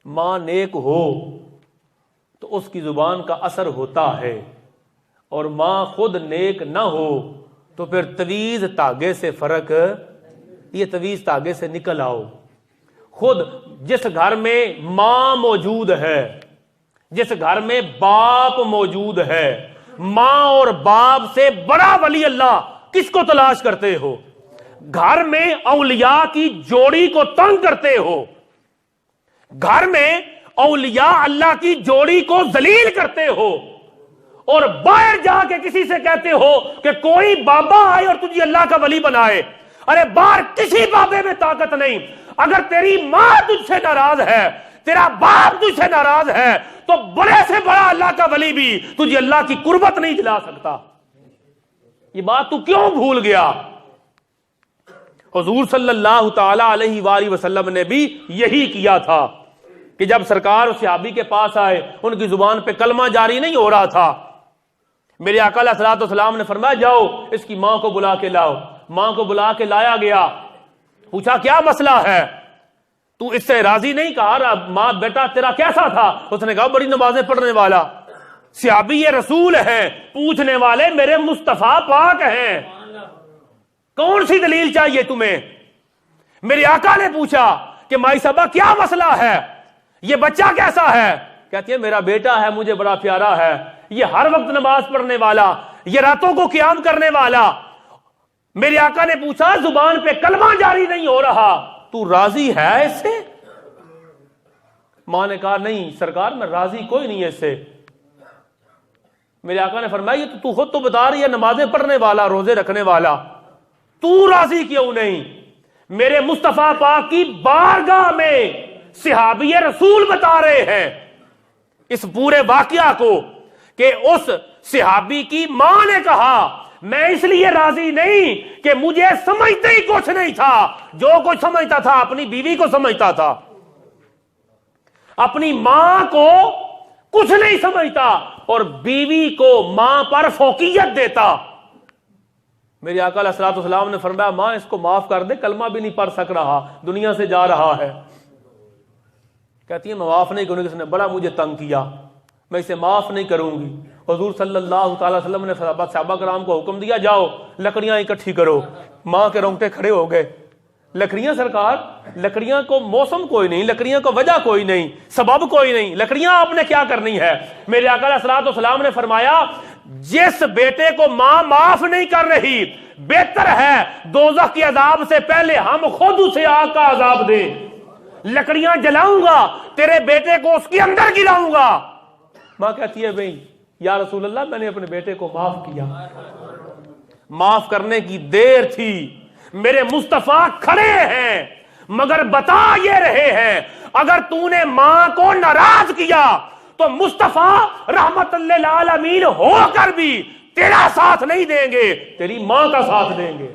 माँ नेक हो तो उसकी जुबान का असर होता है, और माँ खुद नेक ना हो तो फिर तवीज धागे से फर्क, ये तवीज धागे से निकल आओ। खुद जिस घर में माँ मौजूद है, जिस घर में बाप मौजूद है, माँ और बाप से बड़ा वली अल्लाह किसको तलाश करते हो? घर में औलिया की जोड़ी को तंग करते हो, घर में औलिया अल्लाह की जोड़ी को जलील करते हो, और बाहर जाके किसी से कहते हो कि कोई बाबा आए और तुझे अल्लाह का वली बनाए। अरे बाहर किसी बाबे में ताकत नहीं। अगर तेरी मां तुझसे नाराज है, तेरा बाप तुझसे नाराज है, तो बड़े से बड़ा अल्लाह का वली भी तुझे अल्लाह की कुर्बत नहीं दिला सकता। ये बात तू क्यों भूल गया? हुजूर सल्लल्लाहु ताला अलैहि वसल्लम ने भी यही किया था कि जब सरकार सहाबी के पास आए, उनकी जुबान पे कलमा जारी नहीं हो रहा था। मेरे आका अलैहिस्सलातु वस्सलाम ने फरमाया जाओ इसकी मां को बुला के लाओ। मां को बुला के लाया गया, पूछा क्या मसला है, तू इससे राजी नहीं? कहा मां बेटा तेरा कैसा था? उसने कहा बड़ी नमाजें पढ़ने वाला। सहाबी ये रसूल है, पूछने वाले मेरे मुस्तफा पाक हैं, कौन सी दलील चाहिए तुम्हें? मेरे आका ने पूछा कि माई साहबा क्या मसला है, ये बच्चा कैसा है? कहती है मेरा बेटा है, मुझे बड़ा प्यारा है, ये हर वक्त नमाज पढ़ने वाला, ये रातों को क़याम करने वाला। मेरे आका ने पूछा जुबान पे कलमा जारी नहीं हो रहा, तू राजी है इससे? मां ने कहा नहीं सरकार मैं राजी कोई नहीं है इससे। मेरे आका ने फरमाया तू खुद तो बता रही है नमाजें पढ़ने वाला, रोजे रखने वाला, तू राजी क्यों नहीं? मेरे मुस्तफा पाक की बारगाह में सहाबी रसूल बता रहे हैं इस पूरे वाकया को कि उस सहाबी की मां ने कहा मैं इसलिए राजी नहीं कि मुझे समझते ही कुछ नहीं था, जो कुछ समझता था अपनी बीवी को समझता था, अपनी मां को कुछ नहीं समझता और बीवी को मां पर फौकियत देता। मेरे आका अलैहिस्सलातु वस्सलाम ने फरमाया मां इसको माफ कर दे, कलमा भी नहीं पढ़ सक रहा, दुनिया से जा रहा है। कहती है मैं माफ नहीं करूंगी, इसने बड़ा मुझे तंग किया, मैं इसे माफ नहीं करूंगी। हुजूर सल्लल्लाहु अलैहि वसल्लम ने सहाबा कराम को हुक्म दिया जाओ लकड़ियां इकट्ठी करो। मां के रोंगटे खड़े हो गए। लकड़ियां सरकार, लकड़ियां को मौसम कोई नहीं, लकड़ियां को वजह कोई नहीं, सबब कोई नहीं, लकड़ियां आपने क्या करनी है? मेरे आका अलैहिस्सलातु वस्सलाम ने फरमाया जिस बेटे को मां माफ नहीं कर रही, बेहतर है दोज़ख के अजाब से पहले हम खुद उसे आग का अजाब दें। लकड़ियां जलाऊंगा, तेरे बेटे को उसके अंदर गिराऊंगा। मां कहती है भाई या रसूल अल्लाह मैंने अपने बेटे को माफ किया। माफ करने की देर थी, मेरे मुस्तफा खड़े हैं मगर बता ये रहे हैं अगर तूने मां को नाराज किया तो मुस्तफा रहमतुल्लिल आलमीन होकर भी तेरा साथ नहीं देंगे, तेरी मां का साथ देंगे।